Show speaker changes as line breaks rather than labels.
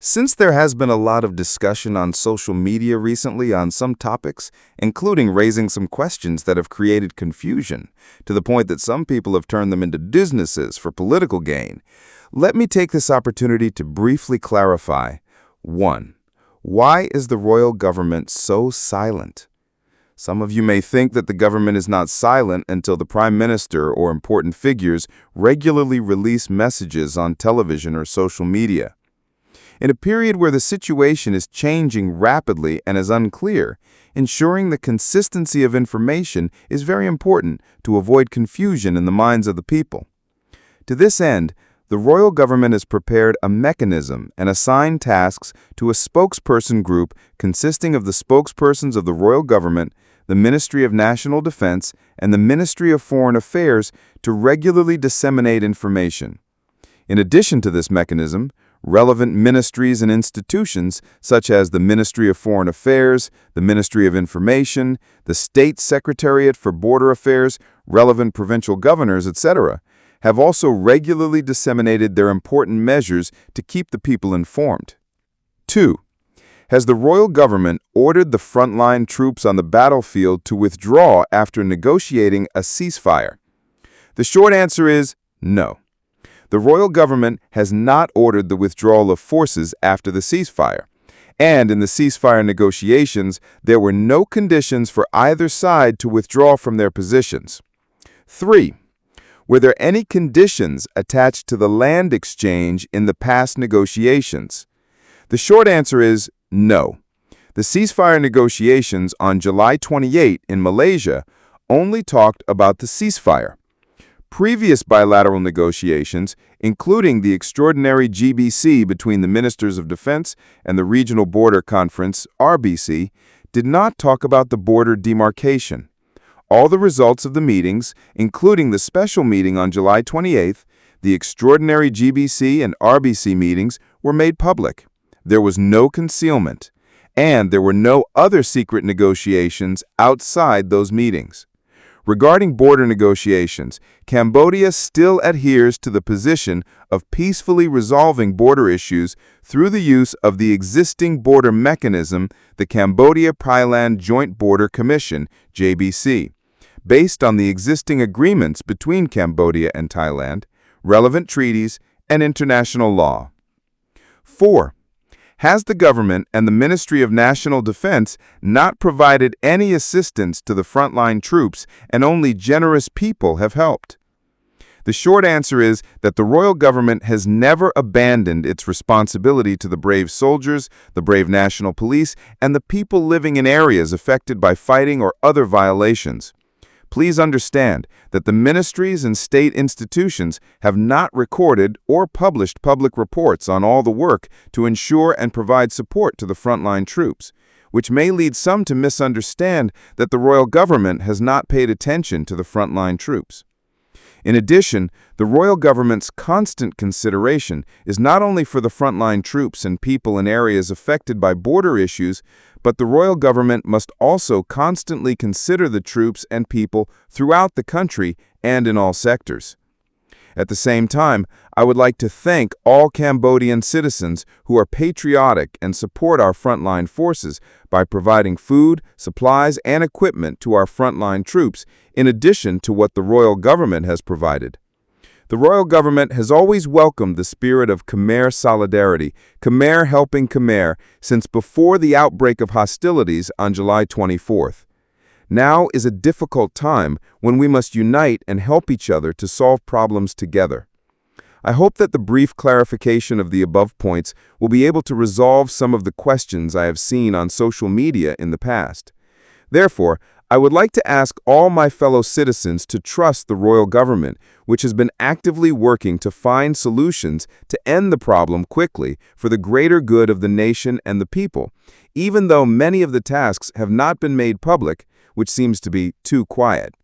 Since there has been a lot of discussion on social media recently on some topics, including raising some questions that have created confusion, to the point that some people have turned them into businesses for political gain, let me take this opportunity to briefly clarify. 1. Why is the royal government so silent? Some of you may think that the government is not silent until the Prime Minister or important figures regularly release messages on television or social media. In a period where the situation is changing rapidly and is unclear, ensuring the consistency of information is very important to avoid confusion in the minds of the people. To this end, the royal government has prepared a mechanism and assigned tasks to a spokesperson group consisting of the spokespersons of the royal government, the Ministry of National Defense, and the Ministry of Foreign Affairs to regularly disseminate information. In addition to this mechanism, relevant ministries and institutions such as the Ministry of Foreign Affairs, the Ministry of Information, the State Secretariat for Border Affairs, relevant provincial governors, etc., have also regularly disseminated their important measures to keep the people informed. 2. Has the royal government ordered the frontline troops on the battlefield to withdraw after negotiating a ceasefire? The short answer is no. The royal government has not ordered the withdrawal of forces after the ceasefire, and in the ceasefire negotiations, there were no conditions for either side to withdraw from their positions. 3. Were there any conditions attached to the land exchange in the past negotiations? The short answer is no. The ceasefire negotiations on July 28 in Malaysia only talked about the ceasefire. Previous bilateral negotiations, including the extraordinary GBC between the Ministers of Defense and the Regional Border Conference, RBC, did not talk about the border demarcation. All the results of the meetings, including the special meeting on July 28th, the extraordinary GBC and RBC meetings, were made public. There was no concealment, and there were no other secret negotiations outside those meetings. Regarding border negotiations, Cambodia still adheres to the position of peacefully resolving border issues through the use of the existing border mechanism, the Cambodia-Thailand Joint Border Commission, JBC, based on the existing agreements between Cambodia and Thailand, relevant treaties, and international law. 4. Has the government and the Ministry of National Defense not provided any assistance to the frontline troops and only generous people have helped? The short answer is that the royal government has never abandoned its responsibility to the brave soldiers, the brave national police, and the people living in areas affected by fighting or other violations. Please understand that the ministries and state institutions have not recorded or published public reports on all the work to ensure and provide support to the frontline troops, which may lead some to misunderstand that the royal government has not paid attention to the frontline troops. In addition, the royal government's constant consideration is not only for the frontline troops and people in areas affected by border issues, but the royal government must also constantly consider the troops and people throughout the country and in all sectors. At the same time, I would like to thank all Cambodian citizens who are patriotic and support our frontline forces by providing food, supplies, and equipment to our frontline troops, in addition to what the royal government has provided. The royal government has always welcomed the spirit of Khmer solidarity, Khmer helping Khmer, since before the outbreak of hostilities on July 24th. Now is a difficult time when we must unite and help each other to solve problems together. I hope that the brief clarification of the above points will be able to resolve some of the questions I have seen on social media in the past. Therefore, I would like to ask all my fellow citizens to trust the royal government, which has been actively working to find solutions to end the problem quickly for the greater good of the nation and the people, even though many of the tasks have not been made public, which seems to be too quiet.